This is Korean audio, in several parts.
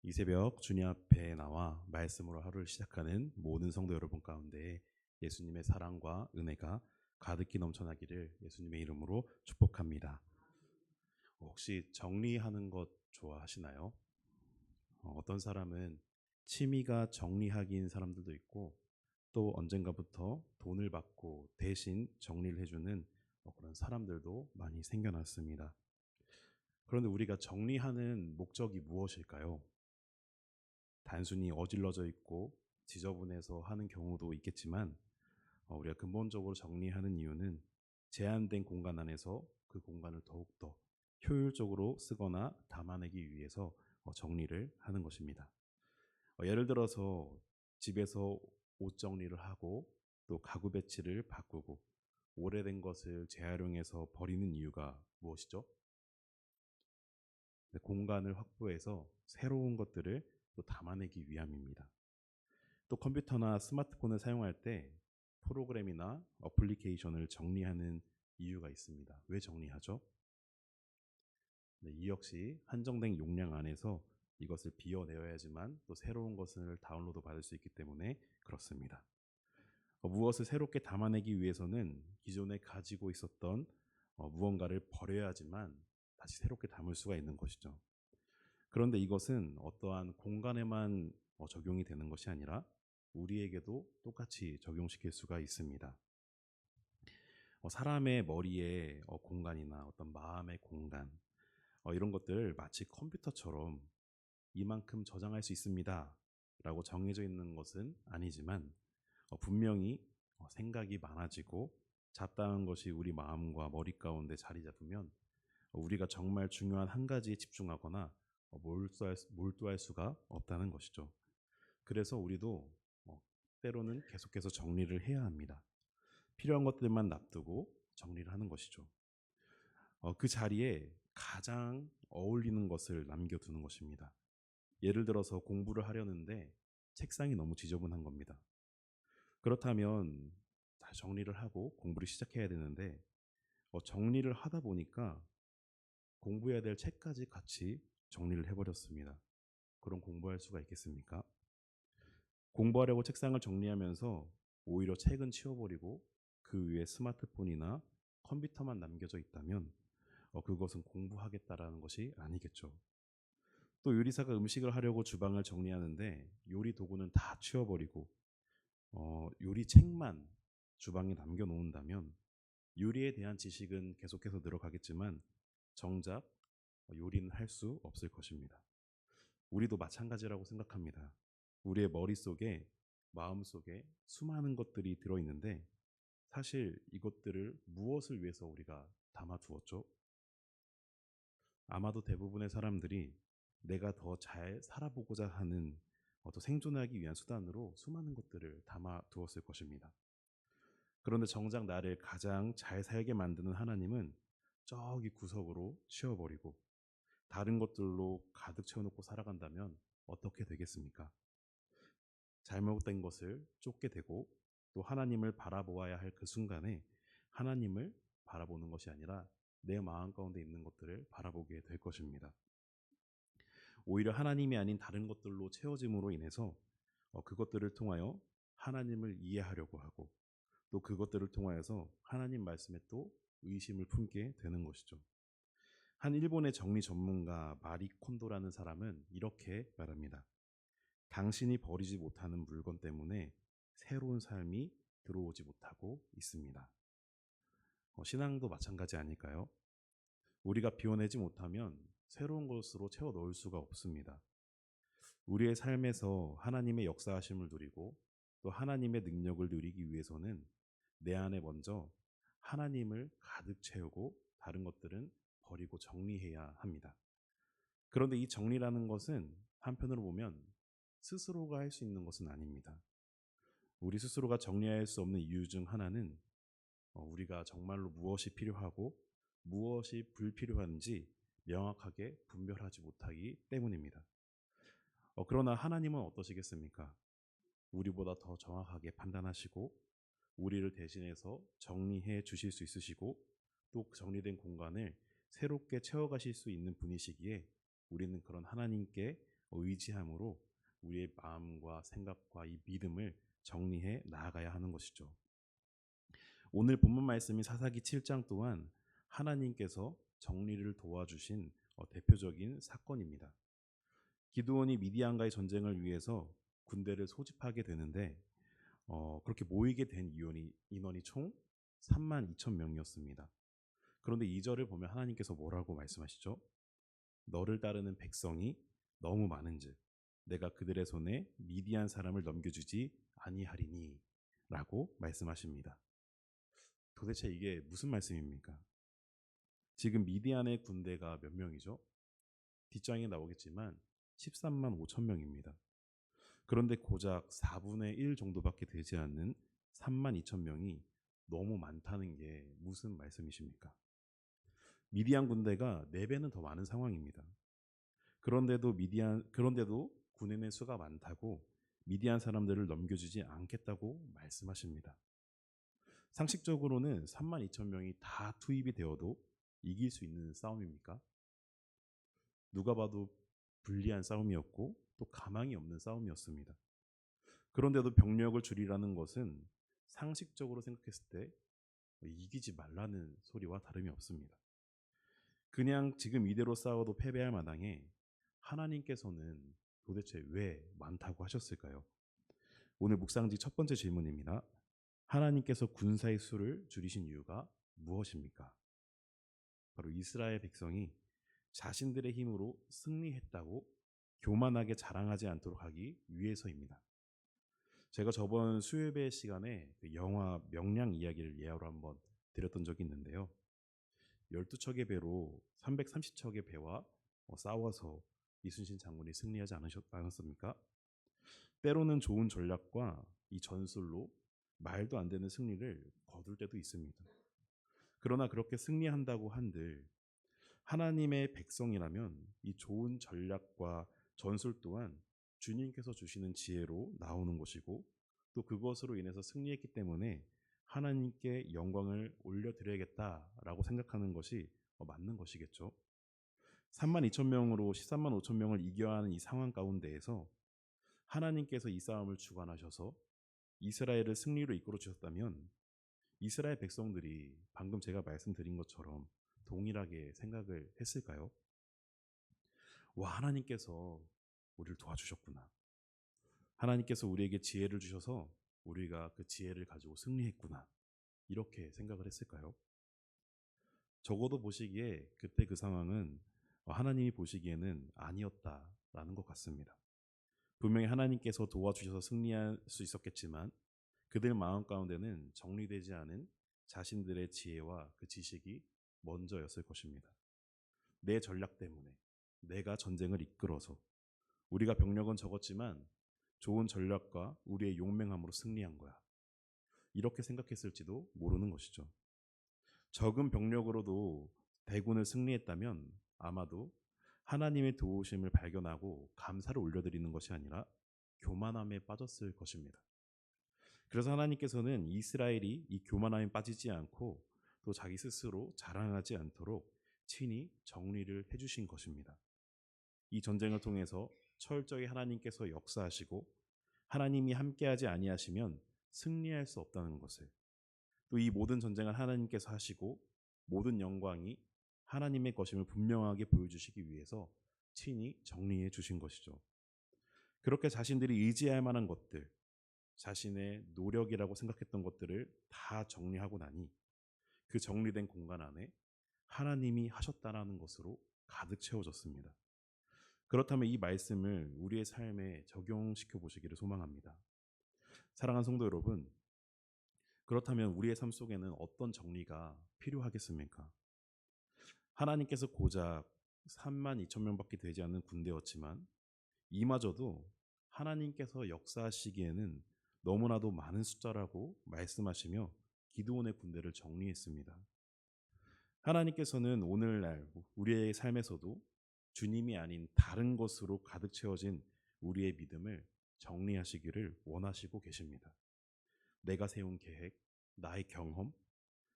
이 새벽 주님 앞에 나와 말씀으로 하루를 시작하는 모든 성도 여러분 가운데 예수님의 사랑과 은혜가 가득히 넘쳐나기를 예수님의 이름으로 축복합니다. 혹시 정리하는 것 좋아하시나요? 어떤 사람은 취미가 정리하기인 사람들도 있고 또 언젠가부터 돈을 받고 대신 정리를 해주는 그런 사람들도 많이 생겨났습니다. 그런데 우리가 정리하는 목적이 무엇일까요? 단순히 어질러져 있고 지저분해서 하는 경우도 있겠지만 우리가 근본적으로 정리하는 이유는 제한된 공간 안에서 그 공간을 더욱더 효율적으로 쓰거나 담아내기 위해서 정리를 하는 것입니다. 예를 들어서 집에서 옷 정리를 하고 또 가구 배치를 바꾸고 오래된 것을 재활용해서 버리는 이유가 무엇이죠? 공간을 확보해서 새로운 것들을 또 담아내기 위함입니다. 또 컴퓨터나 스마트폰을 사용할 때 프로그램이나 어플리케이션을 정리하는 이유가 있습니다. 왜 정리하죠? 이 역시 한정된 용량 안에서 이것을 비워내어야지만 또 새로운 것을 다운로드 받을 수 있기 때문에 그렇습니다. 무엇을 새롭게 담아내기 위해서는 기존에 가지고 있었던 무언가를 버려야지만 다시 새롭게 담을 수가 있는 것이죠. 그런데 이것은 어떠한 공간에만 적용이 되는 것이 아니라 우리에게도 똑같이 적용시킬 수가 있습니다. 사람의 머리의 공간이나 어떤 마음의 공간 이런 것들 마치 컴퓨터처럼 이만큼 저장할 수 있습니다 라고 정해져 있는 것은 아니지만 분명히 생각이 많아지고 잡다한 것이 우리 마음과 머리 가운데 자리 잡으면 우리가 정말 중요한 한 가지에 집중하거나 몰두할 수가 없다는 것이죠. 그래서 우리도 때로는 계속해서 정리를 해야 합니다. 필요한 것들만 놔두고 정리를 하는 것이죠. 그 자리에 가장 어울리는 것을 남겨두는 것입니다. 예를 들어서 공부를 하려는데 책상이 너무 지저분한 겁니다. 그렇다면 다시 정리를 하고 공부를 시작해야 되는데 정리를 하다 보니까 공부해야 될 책까지 같이 정리를 해버렸습니다. 그럼 공부할 수가 있겠습니까? 공부하려고 책상을 정리하면서 오히려 책은 치워버리고 그 위에 스마트폰이나 컴퓨터만 남겨져 있다면 그것은 공부하겠다라는 것이 아니겠죠. 또 요리사가 음식을 하려고 주방을 정리하는데 요리 도구는 다 치워버리고 요리 책만 주방에 남겨놓는다면 요리에 대한 지식은 계속해서 늘어가겠지만 정작 요리는 할 수 없을 것입니다. 우리도 마찬가지라고 생각합니다. 우리의 머릿속에 마음속에 수많은 것들이 들어있는데 사실 이것들을 무엇을 위해서 우리가 담아두었죠? 아마도 대부분의 사람들이 내가 더 잘 살아보고자 하는 더 생존하기 위한 수단으로 수많은 것들을 담아두었을 것입니다. 그런데 정작 나를 가장 잘 살게 만드는 하나님은 저기 구석으로 치워버리고 다른 것들로 가득 채워놓고 살아간다면 어떻게 되겠습니까? 잘못된 것을 쫓게 되고 또 하나님을 바라보아야 할 그 순간에 하나님을 바라보는 것이 아니라 내 마음 가운데 있는 것들을 바라보게 될 것입니다. 오히려 하나님이 아닌 다른 것들로 채워짐으로 인해서 그것들을 통하여 하나님을 이해하려고 하고 또 그것들을 통하여서 하나님 말씀에 또 의심을 품게 되는 것이죠. 한 일본의 정리 전문가 마리 콘도라는 사람은 이렇게 말합니다. 당신이 버리지 못하는 물건 때문에 새로운 삶이 들어오지 못하고 있습니다. 신앙도 마찬가지 아닐까요? 우리가 비워내지 못하면 새로운 것으로 채워 넣을 수가 없습니다. 우리의 삶에서 하나님의 역사하심을 누리고 또 하나님의 능력을 누리기 위해서는 내 안에 먼저 하나님을 가득 채우고 다른 것들은 버리고 정리해야 합니다. 그런데 이 정리라는 것은 한편으로 보면 스스로가 할 수 있는 것은 아닙니다. 우리 스스로가 정리할 수 없는 이유 중 하나는 우리가 정말로 무엇이 필요하고 무엇이 불필요한지 명확하게 분별하지 못하기 때문입니다. 그러나 하나님은 어떠시겠습니까? 우리보다 더 정확하게 판단하시고 우리를 대신해서 정리해 주실 수 있으시고 또 정리된 공간을 새롭게 채워가실 수 있는 분이시기에 우리는 그런 하나님께 의지함으로 우리의 마음과 생각과 이 믿음을 정리해 나아가야 하는 것이죠. 오늘 본문 말씀인 사사기 7장 또한 하나님께서 정리를 도와주신 대표적인 사건입니다. 기드온이 미디안과의 전쟁을 위해서 군대를 소집하게 되는데 그렇게 모이게 된 인원이 총 3만 2천 명이었습니다. 그런데 2절을 보면 하나님께서 뭐라고 말씀하시죠? 너를 따르는 백성이 너무 많은즉 내가 그들의 손에 미디안 사람을 넘겨주지 아니하리니 라고 말씀하십니다. 도대체 이게 무슨 말씀입니까? 지금 미디안의 군대가 몇 명이죠? 뒷장에 나오겠지만 13만 5천 명입니다. 그런데 고작 4분의 1 정도밖에 되지 않는 3만 2천 명이 너무 많다는 게 무슨 말씀이십니까? 미디안 군대가 4배는 더 많은 상황입니다. 그런데도 군인의 수가 많다고 미디안 사람들을 넘겨주지 않겠다고 말씀하십니다. 상식적으로는 3만 2천 명이 다 투입이 되어도 이길 수 있는 싸움입니까? 누가 봐도 불리한 싸움이었고 또 가망이 없는 싸움이었습니다. 그런데도 병력을 줄이라는 것은 상식적으로 생각했을 때 이기지 말라는 소리와 다름이 없습니다. 그냥 지금 이대로 싸워도 패배할 마당에 하나님께서는 도대체 왜 많다고 하셨을까요? 오늘 묵상지 첫 번째 질문입니다. 하나님께서 군사의 수를 줄이신 이유가 무엇입니까? 바로 이스라엘 백성이 자신들의 힘으로 승리했다고 교만하게 자랑하지 않도록 하기 위해서입니다. 제가 저번 수요예배 시간에 그 영화 명량 이야기를 예화로 한번 드렸던 적이 있는데요. 12척의 배로 330척의 배와 싸워서 이순신 장군이 승리하지 않았습니까? 때로는 좋은 전략과 이 전술로 말도 안 되는 승리를 거둘 때도 있습니다. 그러나 그렇게 승리한다고 한들 하나님의 백성이라면 이 좋은 전략과 전술 또한 주님께서 주시는 지혜로 나오는 것이고 또 그것으로 인해서 승리했기 때문에 하나님께 영광을 올려드려야겠다라고 생각하는 것이 맞는 것이겠죠. 3만 2천 명으로 13만 5천 명을 이겨야 하는 이 상황 가운데에서 하나님께서 이 싸움을 주관하셔서 이스라엘을 승리로 이끌어 주셨다면 이스라엘 백성들이 방금 제가 말씀드린 것처럼 동일하게 생각을 했을까요? 와, 하나님께서 우리를 도와주셨구나. 하나님께서 우리에게 지혜를 주셔서 우리가 그 지혜를 가지고 승리했구나. 이렇게 생각을 했을까요? 적어도 보시기에 그때 그 상황은 하나님이 보시기에는 아니었다라는 것 같습니다. 분명히 하나님께서 도와주셔서 승리할 수 있었겠지만 그들 마음 가운데는 정리되지 않은 자신들의 지혜와 그 지식이 먼저였을 것입니다. 내 전략 때문에 내가 전쟁을 이끌어서 우리가 병력은 적었지만 좋은 전략과 우리의 용맹함으로 승리한 거야. 이렇게 생각했을지도 모르는 것이죠. 적은 병력으로도 대군을 승리했다면 아마도 하나님의 도우심을 발견하고 감사를 올려드리는 것이 아니라 교만함에 빠졌을 것입니다. 그래서 하나님께서는 이스라엘이 이 교만함에 빠지지 않고 또 자기 스스로 자랑하지 않도록 친히 정리를 해주신 것입니다. 이 전쟁을 통해서 철저히 하나님께서 역사하시고 하나님이 함께하지 아니하시면 승리할 수 없다는 것을, 또 이 모든 전쟁을 하나님께서 하시고 모든 영광이 하나님의 것임을 분명하게 보여주시기 위해서 친히 정리해 주신 것이죠. 그렇게 자신들이 의지할 만한 것들, 자신의 노력이라고 생각했던 것들을 다 정리하고 나니 그 정리된 공간 안에 하나님이 하셨다라는 것으로 가득 채워졌습니다. 그렇다면 이 말씀을 우리의 삶에 적용시켜 보시기를 소망합니다. 사랑하는 성도 여러분, 그렇다면 우리의 삶 속에는 어떤 정리가 필요하겠습니까? 하나님께서 고작 3만 2천 명밖에 되지 않는 군대였지만 이마저도 하나님께서 역사하시기에는 너무나도 많은 숫자라고 말씀하시며 기드온의 군대를 정리했습니다. 하나님께서는 오늘날 우리의 삶에서도 주님이 아닌 다른 것으로 가득 채워진 우리의 믿음을 정리하시기를 원하시고 계십니다. 내가 세운 계획, 나의 경험,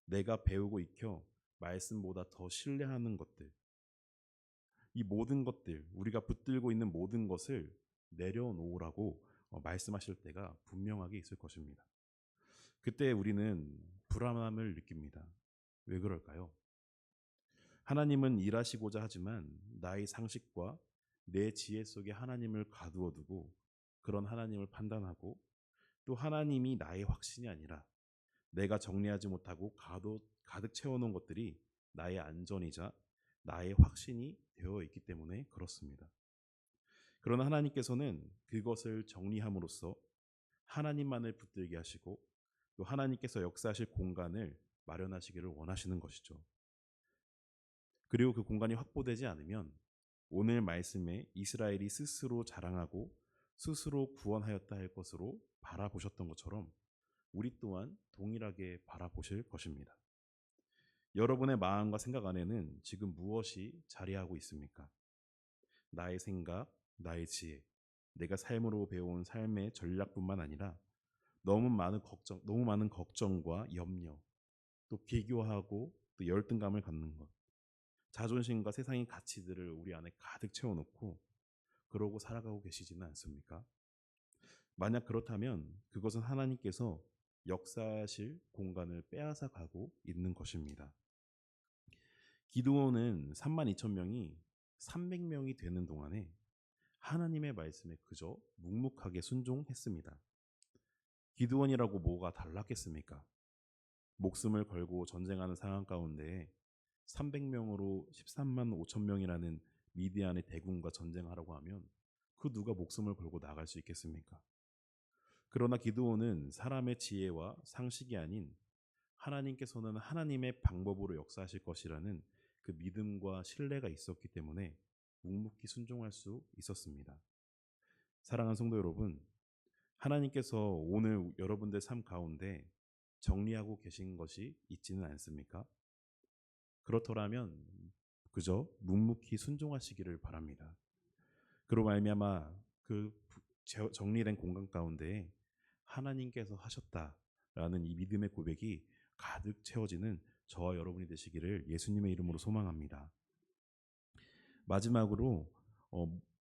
내가 배우고 익혀 말씀보다 더 신뢰하는 것들, 이 모든 것들, 우리가 붙들고 있는 모든 것을 내려놓으라고 말씀하실 때가 분명하게 있을 것입니다. 그때 우리는 불안함을 느낍니다. 왜 그럴까요? 하나님은 일하시고자 하지만 나의 상식과 내 지혜 속에 하나님을 가두어 두고 그런 하나님을 판단하고 또 하나님이 나의 확신이 아니라 내가 정리하지 못하고 가득 채워놓은 것들이 나의 안전이자 나의 확신이 되어 있기 때문에 그렇습니다. 그러나 하나님께서는 그것을 정리함으로써 하나님만을 붙들게 하시고 또 하나님께서 역사하실 공간을 마련하시기를 원하시는 것이죠. 그리고 그 공간이 확보되지 않으면 오늘 말씀에 이스라엘이 스스로 자랑하고 스스로 구원하였다 할 것으로 바라보셨던 것처럼 우리 또한 동일하게 바라보실 것입니다. 여러분의 마음과 생각 안에는 지금 무엇이 자리하고 있습니까? 나의 생각, 나의 지혜, 내가 삶으로 배워온 삶의 전략뿐만 아니라 너무 많은 걱정과 염려, 또 비교하고 또 열등감을 갖는 것, 자존심과 세상의 가치들을 우리 안에 가득 채워놓고 그러고 살아가고 계시지는 않습니까? 만약 그렇다면 그것은 하나님께서 역사하실 공간을 빼앗아 가고 있는 것입니다. 기드온은 3만 2천 명이 300명이 되는 동안에 하나님의 말씀에 그저 묵묵하게 순종했습니다. 기드온이라고 뭐가 달랐겠습니까? 목숨을 걸고 전쟁하는 상황 가운데 300명으로 13만 5천 명이라는 미디안의 대군과 전쟁하라고 하면 그 누가 목숨을 걸고 나갈 수 있겠습니까? 그러나 기드온은 사람의 지혜와 상식이 아닌 하나님께서는 하나님의 방법으로 역사하실 것이라는 그 믿음과 신뢰가 있었기 때문에 묵묵히 순종할 수 있었습니다. 사랑하는 성도 여러분, 하나님께서 오늘 여러분들 삶 가운데 정리하고 계신 것이 있지는 않습니까? 그렇더라면 그저 묵묵히 순종하시기를 바랍니다. 그로 말미암아 그 정리된 공간 가운데 하나님께서 하셨다라는 이 믿음의 고백이 가득 채워지는 저와 여러분이 되시기를 예수님의 이름으로 소망합니다. 마지막으로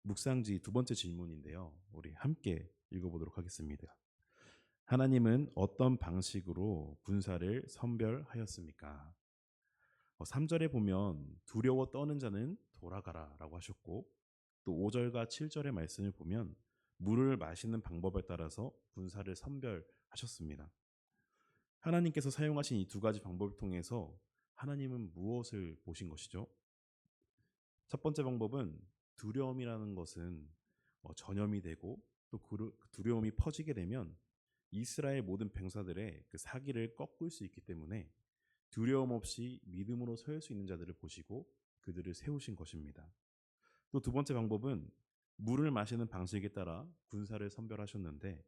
묵상지 두 번째 질문인데요. 우리 함께 읽어보도록 하겠습니다. 하나님은 어떤 방식으로 군사를 선별하였습니까? 3절에 보면 두려워 떠는 자는 돌아가라 라고 하셨고 또 5절과 7절의 말씀을 보면 물을 마시는 방법에 따라서 군사를 선별하셨습니다. 하나님께서 사용하신 이 두 가지 방법을 통해서 하나님은 무엇을 보신 것이죠? 첫 번째 방법은 두려움이라는 것은 전염이 되고 또 그 두려움이 퍼지게 되면 이스라엘 모든 병사들의 그 사기를 꺾을 수 있기 때문에 두려움 없이 믿음으로 설 수 있는 자들을 보시고 그들을 세우신 것입니다. 또 두 번째 방법은 물을 마시는 방식에 따라 군사를 선별하셨는데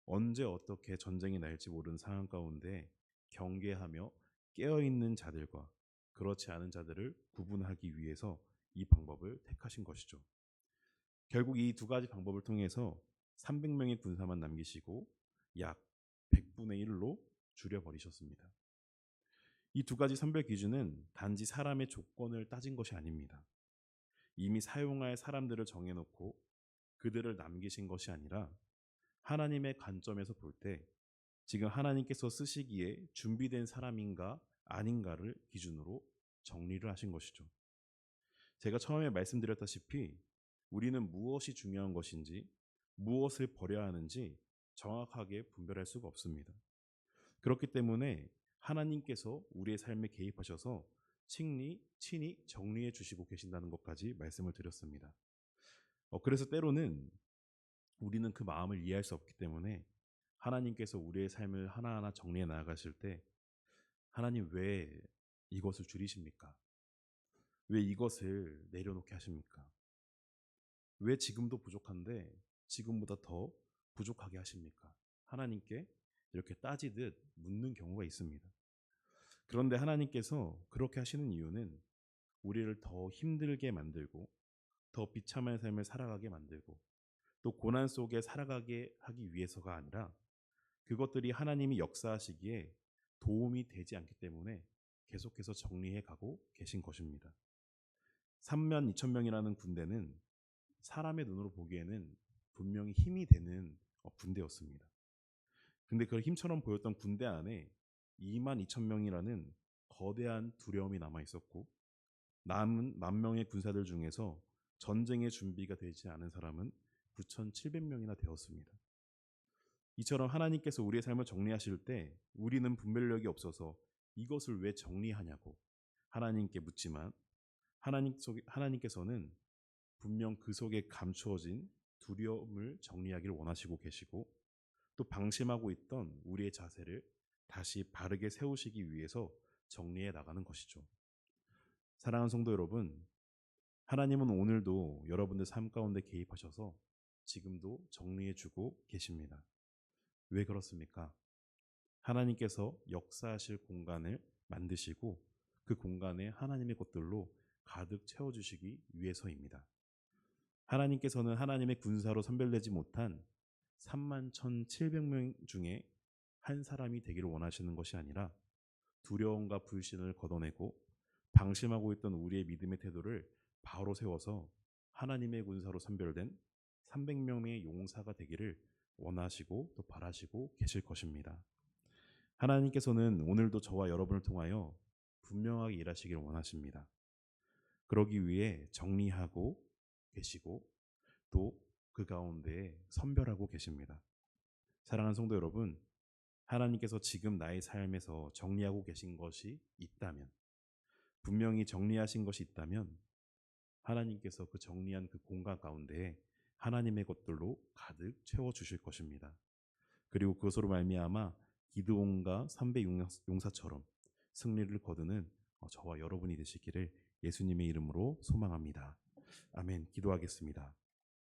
언제 어떻게 전쟁이 날지 모르는 상황 가운데 경계하며 깨어있는 자들과 그렇지 않은 자들을 구분하기 위해서 이 방법을 택하신 것이죠. 결국 이 두 가지 방법을 통해서 300명의 군사만 남기시고 약 100분의 1로 줄여버리셨습니다. 이 두 가지 선별 기준은 단지 사람의 조건을 따진 것이 아닙니다. 이미 사용할 사람들을 정해놓고 그들을 남기신 것이 아니라 하나님의 관점에서 볼 때 지금 하나님께서 쓰시기에 준비된 사람인가 아닌가를 기준으로 정리를 하신 것이죠. 제가 처음에 말씀드렸다시피 우리는 무엇이 중요한 것인지 무엇을 버려야 하는지 정확하게 분별할 수가 없습니다. 그렇기 때문에 하나님께서 우리의 삶에 개입하셔서 친히 정리해 주시고 계신다는 것까지 말씀을 드렸습니다. 그래서 때로는 우리는 그 마음을 이해할 수 없기 때문에 하나님께서 우리의 삶을 하나하나 정리해 나가실 때 하나님 왜 이것을 줄이십니까? 왜 이것을 내려놓게 하십니까? 왜 지금도 부족한데 지금보다 더 부족하게 하십니까? 하나님께 이렇게 따지듯 묻는 경우가 있습니다. 그런데 하나님께서 그렇게 하시는 이유는 우리를 더 힘들게 만들고 더 비참한 삶을 살아가게 만들고 또 고난 속에 살아가게 하기 위해서가 아니라 그것들이 하나님이 역사하시기에 도움이 되지 않기 때문에 계속해서 정리해 가고 계신 것입니다. 3만 2천 명이라는 군대는 사람의 눈으로 보기에는 분명히 힘이 되는 군대였습니다. 근데 그 힘처럼 보였던 군대 안에 2만 2천 명이라는 거대한 두려움이 남아 있었고, 남은 1만 명의 군사들 중에서 전쟁의 준비가 되지 않은 사람은 9,700명이나 되었습니다. 이처럼 하나님께서 우리의 삶을 정리하실 때 우리는 분별력이 없어서 이것을 왜 정리하냐고 하나님께 묻지만, 하나님께서는 분명 그 속에 감추어진 두려움을 정리하기를 원하시고 계시고, 또 방심하고 있던 우리의 자세를 다시 바르게 세우시기 위해서 정리해 나가는 것이죠. 사랑하는 성도 여러분, 하나님은 오늘도 여러분들 삶 가운데 개입하셔서 지금도 정리해 주고 계십니다. 왜 그렇습니까? 하나님께서 역사하실 공간을 만드시고 그 공간에 하나님의 것들로 가득 채워주시기 위해서입니다. 하나님께서는 하나님의 군사로 선별되지 못한 3만 1,700명 중에 한 사람이 되기를 원하시는 것이 아니라, 두려움과 불신을 걷어내고 방심하고 있던 우리의 믿음의 태도를 바로 세워서 하나님의 군사로 선별된 300명의 용사가 되기를 원하시고 또 바라시고 계실 것입니다. 하나님께서는 오늘도 저와 여러분을 통하여 분명하게 일하시기를 원하십니다. 그러기 위해 정리하고 계시고 또 그 가운데 선별하고 계십니다. 사랑하는 성도 여러분, 하나님께서 지금 나의 삶에서 정리하고 계신 것이 있다면, 분명히 정리하신 것이 있다면, 하나님께서 그 정리한 그 공간 가운데에 하나님의 것들로 가득 채워 주실 것입니다. 그리고 그것으로 말미암아 기드온과 300 용사처럼 승리를 거두는 저와 여러분이 되시기를 예수님의 이름으로 소망합니다. 아멘. 기도하겠습니다.